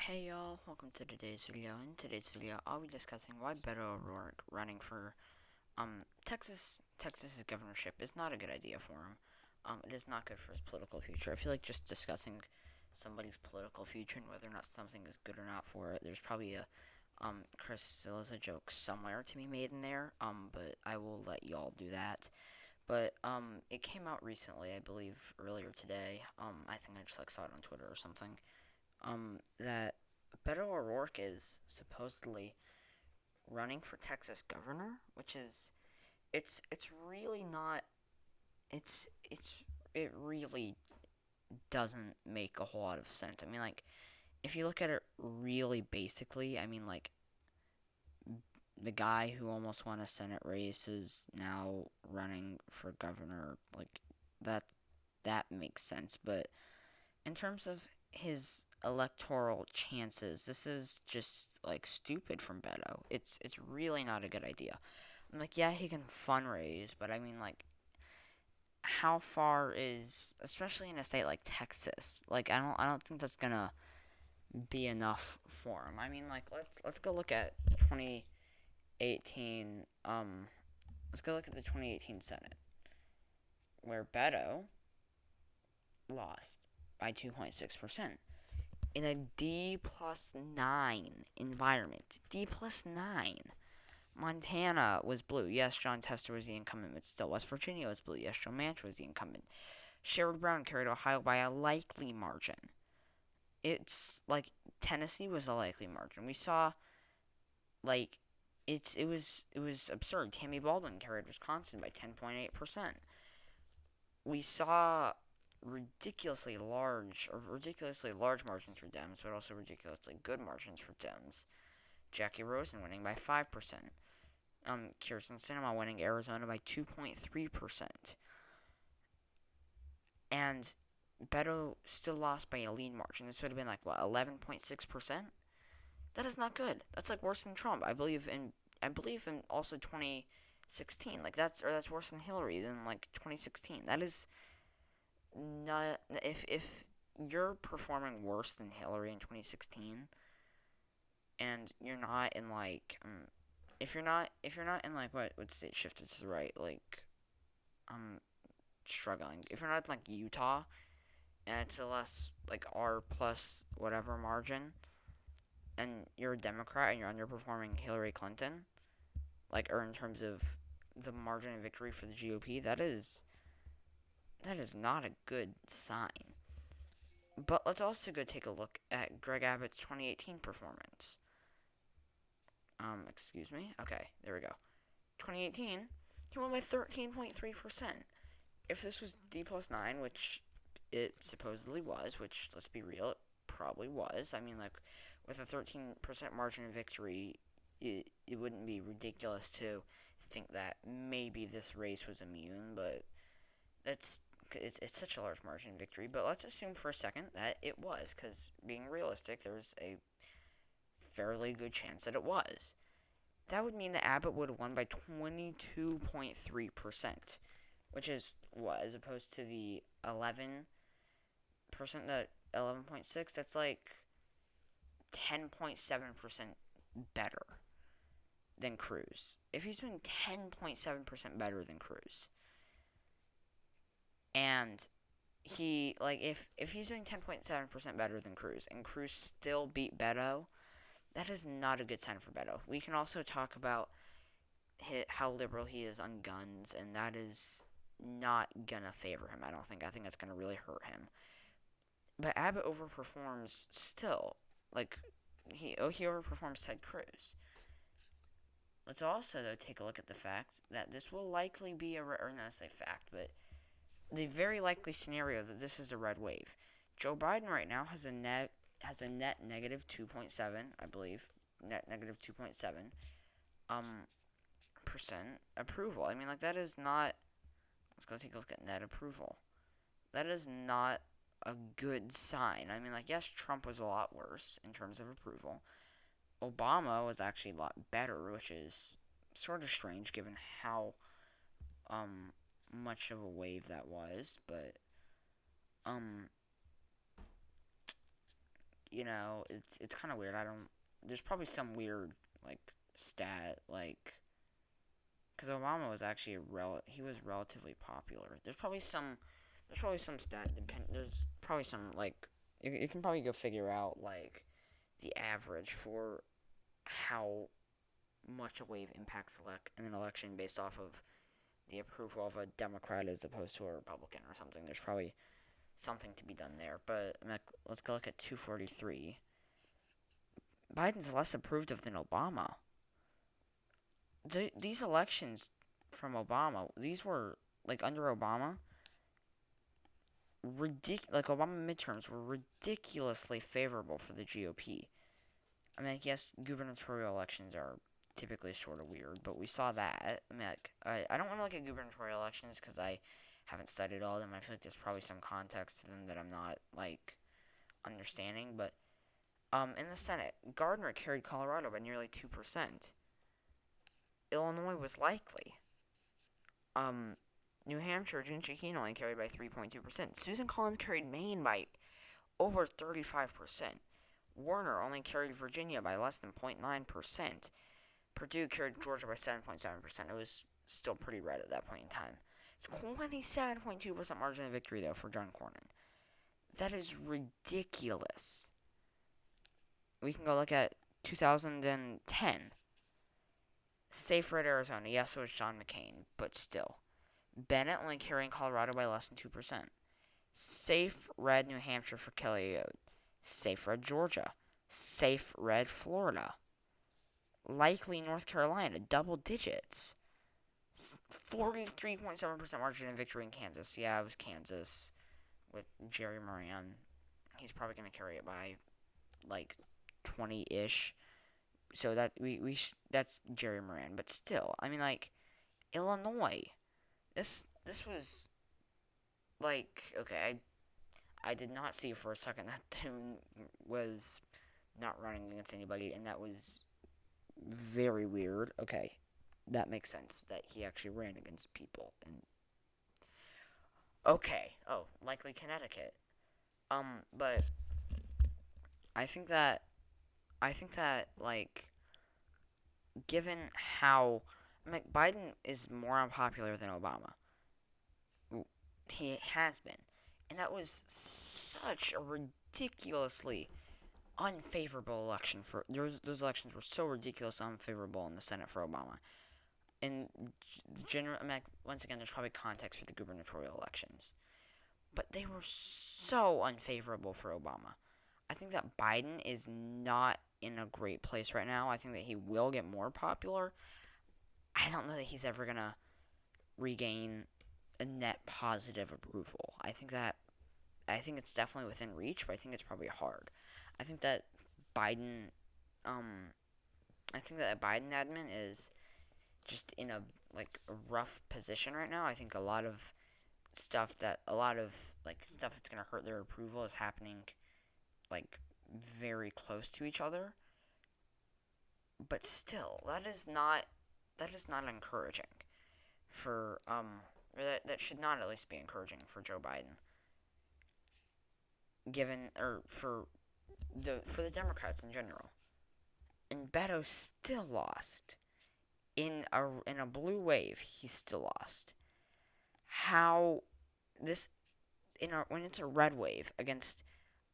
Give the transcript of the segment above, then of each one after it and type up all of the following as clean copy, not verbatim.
Hey y'all, welcome to today's video. In today's video, I'll be discussing why Beto O'Rourke running for Texas's governorship is not a good idea for him. It is not good for his political future. I feel like just discussing somebody's political future and whether or not something is good or not for it. There's probably a Chris Silla's joke somewhere to be made in there. But I will let y'all do that. But it came out recently, I believe earlier today. I think I just saw it on Twitter or something. That Beto O'Rourke is supposedly running for Texas governor, which is it's really not it really doesn't make a whole lot of sense. I mean, like, if you look at it really basically, I mean, like, the guy who almost won a Senate race is now running for governor. Like, that makes sense. But in terms of his electoral chances, this is just like stupid from Beto. It's really not a good idea. I'm like, yeah, he can fundraise, but I mean, like, how far is, especially in a state like Texas, like, I don't think that's gonna be enough for him. I mean, like, let's go look at 2018. Let's go look at the 2018 Senate, where Beto lost by 2.6% in a D+9 environment. D+9. Montana was blue. Yes, John Tester was the incumbent, but still West Virginia was blue. Yes, Joe Manchin was the incumbent. Sherrod Brown carried Ohio by a likely margin. It's like Tennessee was a likely margin. We saw, like, it was absurd. Tammy Baldwin carried Wisconsin by 10.8%. We saw ridiculously large margins for Dems, but also ridiculously good margins for Dems. Jackie Rosen winning by 5%. Kirsten Sinema winning Arizona by 2.3%. And Beto still lost by a lean margin. This would have been like, what, 11.6%? That is not good. That's like worse than Trump. I believe in also 2016. Like, that's worse than Hillary than like 2016. That is not, if you're performing worse than Hillary in 2016 and you're not in like if you're not in like what state shifted to the right, like struggling. If you're not in like Utah and it's a less like R plus whatever margin and you're a Democrat and you're underperforming Hillary Clinton, like, or in terms of the margin of victory for the GOP, that is not a good sign. But let's also go take a look at Greg Abbott's 2018 performance. Excuse me. Okay, there we go. 2018, he won by 13.3%. If this was D+9, which it supposedly was, which, let's be real, it probably was. I mean, like, with a 13% margin of victory, it wouldn't be ridiculous to think that maybe this race was immune, but it's such a large margin of victory. But let's assume for a second that it was, because being realistic, there's a fairly good chance that it was. That would mean that Abbott would have won by 22.3%, which is what, as opposed to the 11%, the 11.6, that's like 10.7% better than Cruz. If he's doing 10.7% better than Cruz, and he, like, if he's doing 10.7% better than Cruz, and Cruz still beat Beto, that is not a good sign for Beto. We can also talk about how liberal he is on guns, and that is not gonna favor him, I don't think. I think that's gonna really hurt him. But Abbott overperforms still. Like, he overperforms Ted Cruz. Let's also, though, take a look at the fact that this will likely be or not say fact, but the very likely scenario that this is a red wave. Joe Biden right now has a net negative 2.7, I believe, net negative 2.7 percent approval. I mean, like, that is not. Let's go take a look at net approval. That is not a good sign. I mean, like, yes, Trump was a lot worse in terms of approval. Obama was actually a lot better, which is sort of strange given how much of a wave that was. But it's kind of weird. There's probably some weird, like, stat, like, because Obama was actually he was relatively popular. There's probably some stat, there's probably some, like, you can probably go figure out, like, the average for how much a wave impacts an election based off of the approval of a Democrat as opposed to a Republican or something. There's probably something to be done there. But let's go look at 243. Biden's less approved of than Obama. These elections from Obama, these were, like, under Obama, like, Obama midterms were ridiculously favorable for the GOP. I mean, like, yes, gubernatorial elections are typically sort of weird, but we saw that. I mean, like, I don't want to look at gubernatorial elections because I haven't studied all of them. I feel like there's probably some context to them that I'm not, like, understanding. But in the Senate, Gardner carried Colorado by nearly 2%. Illinois was likely. New Hampshire, June Shaheen only carried by 3.2%. Susan Collins carried Maine by over 35%. Warner only carried Virginia by less than 0.9%. Purdue carried Georgia by 7.7%. It was still pretty red at that point in time. 27.2% margin of victory, though, for John Cornyn. That is ridiculous. We can go look at 2010. Safe Red Arizona. Yes, it was John McCain, but still. Bennett only carrying Colorado by less than 2%. Safe Red New Hampshire for Kelly Ayotte. Safe Red Georgia. Safe Red Florida. Likely North Carolina, double digits. 43.7% margin of victory in Kansas. Yeah, it was Kansas with Jerry Moran. He's probably going to carry it by, like, 20-ish. So that that's Jerry Moran, but still, I mean, like, Illinois. This was, like, okay, I did not see for a second that Toon was not running against anybody, and that was very weird. Okay, that makes sense that he actually ran against people. And okay, likely Connecticut. But I think that like, given how, like, Biden is more unpopular than Obama. He has been. And that was such a ridiculously unfavorable election for those elections were so ridiculously unfavorable in the Senate for Obama. And once again, there's probably context for the gubernatorial elections, but they were so unfavorable for Obama. I think that Biden is not in a great place right now. I think that he will get more popular. I don't know that he's ever gonna regain a net positive approval. I think it's definitely within reach, but I think it's probably hard. I think that Biden admin is just in a, like, a rough position right now. I think a lot of stuff that's going to hurt their approval is happening, like, very close to each other. But still, that is not encouraging for that should not at least be encouraging for Joe Biden. For the Democrats in general. And Beto still lost. In a blue wave, he still lost. How when it's a red wave against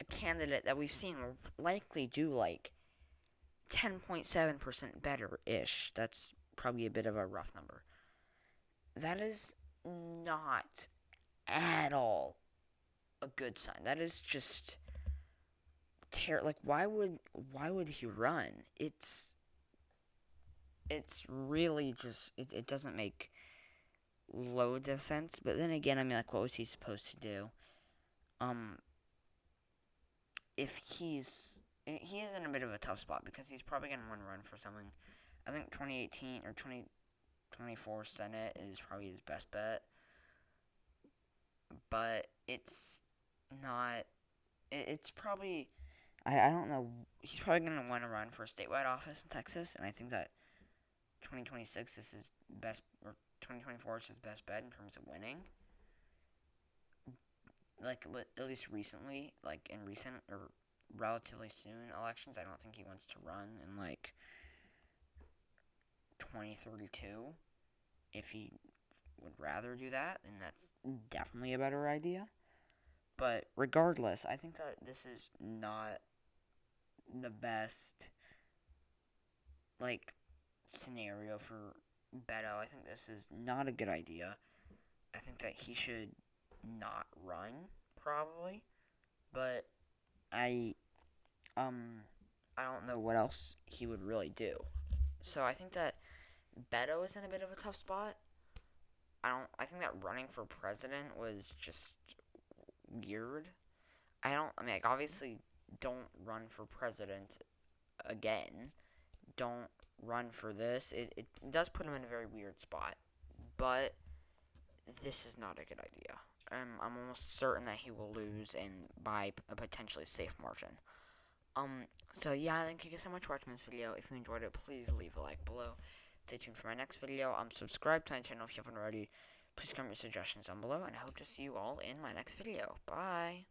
a candidate that we've seen will likely do, like, 10.7% better-ish. That's probably a bit of a rough number. That is not at all a good sign. That is just like, why would he run? It's really just it doesn't make loads of sense. But then again, I mean, like, what was he supposed to do? If he is in a bit of a tough spot because he's probably going to want to run for someone. I think 2018 or 2024 Senate is probably his best bet. But it's not. It's probably. I don't know. He's probably going to want to run for a statewide office in Texas, and I think that 2026 is his best, or 2024 is his best bet in terms of winning. Like, at least recently, like, in recent, or relatively soon elections. I don't think he wants to run in like 2032. If he would rather do that, then that's definitely a better idea. But regardless, I think that this is not the best like scenario for Beto. I think this is not a good idea. I think that he should not run probably, but I don't know what else he would really do. So I think that Beto is in a bit of a tough spot. I think that running for president was just weird. I mean, like, obviously, don't run for president again. Don't run for this. It does put him in a very weird spot. But this is not a good idea. I'm almost certain that he will lose, and by a potentially safe margin. So yeah, thank you guys so much for watching this video. If you enjoyed it, please leave a like below. Stay tuned for my next video. Subscribe to my channel if you haven't already. Please comment your suggestions down below, and I hope to see you all in my next video. Bye!